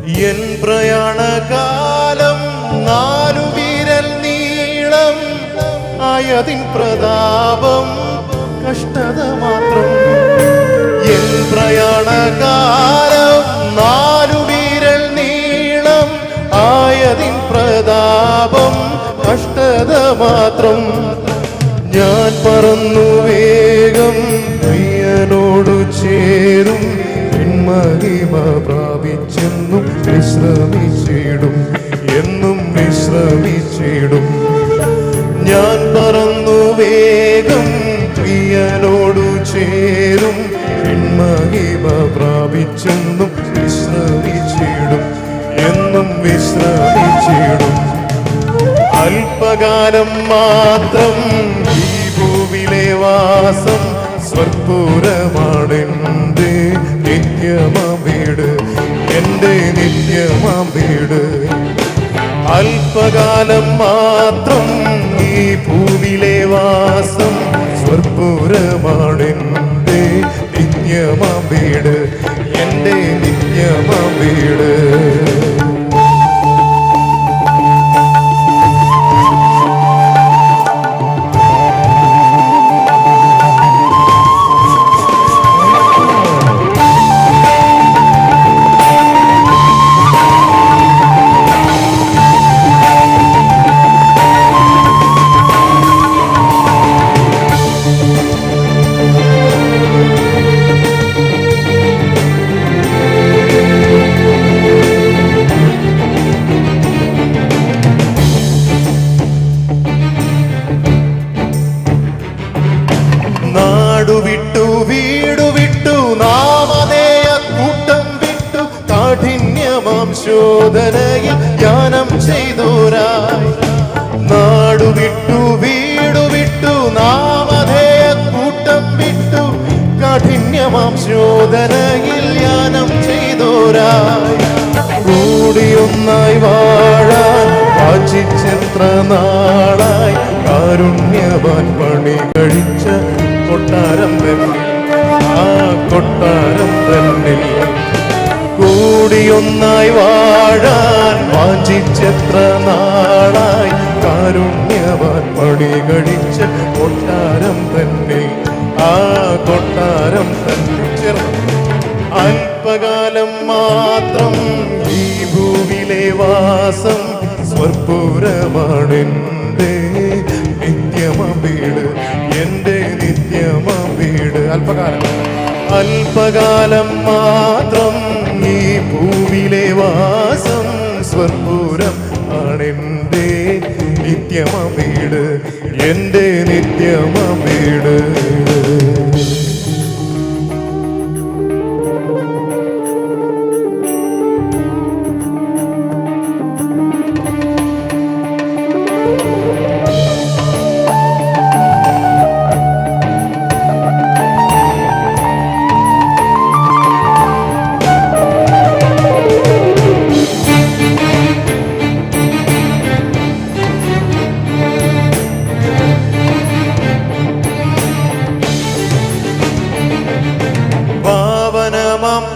N പ്രയാണകാലം 4 വിരൽ നീളം ആയതിൻ പ്രതാപം കഷ്ടത മാത്രം. എൻ പ്രയാണകാലം 4 വിരൽ നീളം ആയതിൻ പ്രതാപം കഷ്ടത മാത്രം. ഞാൻ പറന്നു വേഗം പ്രിയനോടു ചേരും, മഹിമ പ്രാപിച്ചെന്നും വിശ്രമിച്ചിടും, എന്നും വിശ്രമിച്ചിടും. ഞാൻ പറന്നു വേഗം പ്രിയനോടു ചേരും, മഹിമ പ്രാപിച്ചെന്നും വിശ്രമിച്ചിടും, എന്നും വിശ്രമിച്ചിടും. അല്പകാലം മാത്രം ഈ ഭൂവിലെ വാസം, സ്വർപ്പൂരമാണെന്റെ നിത്യമാം വീട്, എന്റെ നിത്യമാം വീട്. അല്പകാലം മാത്രം ഈ ഭൂവിലെ വാസം, സ്വർപ്പൂരമാണെന്റെ നിത്യമാം വീട്, എന്റെ നിത്യമാം വീട്. വിട്ടു വീടു വിട്ടു നാമധേയ കൂട്ടം വിട്ടു കാഠിന്യമാം ശോധനയിൽ ധ്യാനം ചെയ്തോരായി. നാടു വിട്ടു വീടു വിട്ടു നാമധേയ കൂട്ടം വിട്ടു കാഠിന്യമാം ശോധനയിൽ ധ്യാനം ചെയ്തോരായി. കൂടിയൊന്നായി വാഴാൻ വാഞ്ചിച്ചെത്ര നാളായി, കാരുണ്യവാൻ പണി കഴിച്ച കൊട്ടാരം തന്നിൽ, ആ കൊട്ടാരം തന്നിൽ. കൂടിയൊന്നായി വാഴാൻ വാഞ്ചിച്ചെത്ര നാളായി, കാരുണ്യവാൻ പണി കഴിച്ച കൊട്ടാരം തന്നിൽ, ആ കൊട്ടാരം തന്നിൽ. അല്പകാലം മാത്രം ഈ ഭൂവിലെ വാസം, സ്വർപ്പൂരമാണെന്റെ നിത്യമാം വീട്, എന്റെ നിത്യമാം വീട്. അല്പകാലം മാത്രം ഈ ഭൂവിലെ വാസം, സ്വർപ്പൂരം ആണെന്റെ നിത്യമാം വീട്, എന്റെ നിത്യമാം വീട്.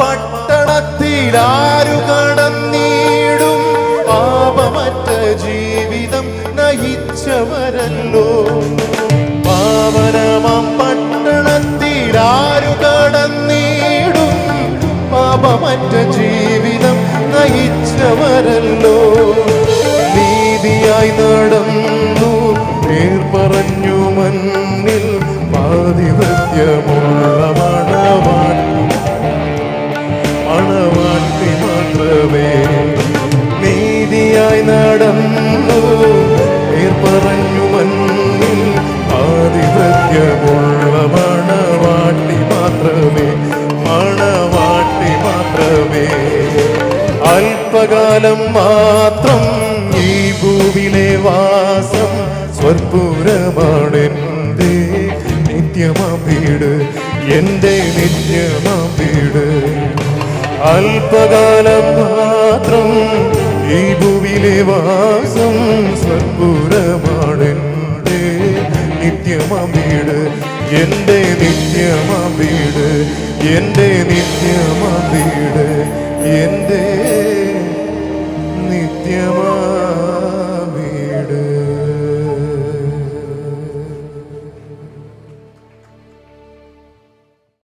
പട്ടണത്തിൽ ആരു കടന്നിടും, പാപമറ്റ ജീവിതം നയിച്ചവരല്ലോ. പാവനമാം പട്ടണത്തിൽ ആരു കടന്നിടും, പാപമറ്റ ജീവിതം നയിച്ചവരല്ലോ. നീതിയായി നടന്നു പേർ പറഞ്ഞു മണ്ണിൽ, പാതിവ്രത്യമുള്ള മണവാട്ടി മാത്രമേ. നീതിയായി നടന്നു പേർ പറഞ്ഞു മണ്ണിൽ, പാതിവ്രത്യമുള്ള മണവാട്ടി മാത്രമേ, മണവാട്ടി മാത്രമേ. അല്പകാലം മാത്രം ഈ ഭൂവിലെ വാസം, സ്വർപ്പൂരമാണെന്റെ നിത്യമാം വീട്, എന്റെ നിത്യമാം വീട്. അല്പകാലം മാത്രം ഈ ഭൂവിലെ വാസം, സ്വർപ്പൂരമാണെന്റെ നിത്യമാം വീട്, എന്റെ നിത്യമാം വീട്, എന്റെ നിത്യമാം വീട്, എന്റെ നിത്യമ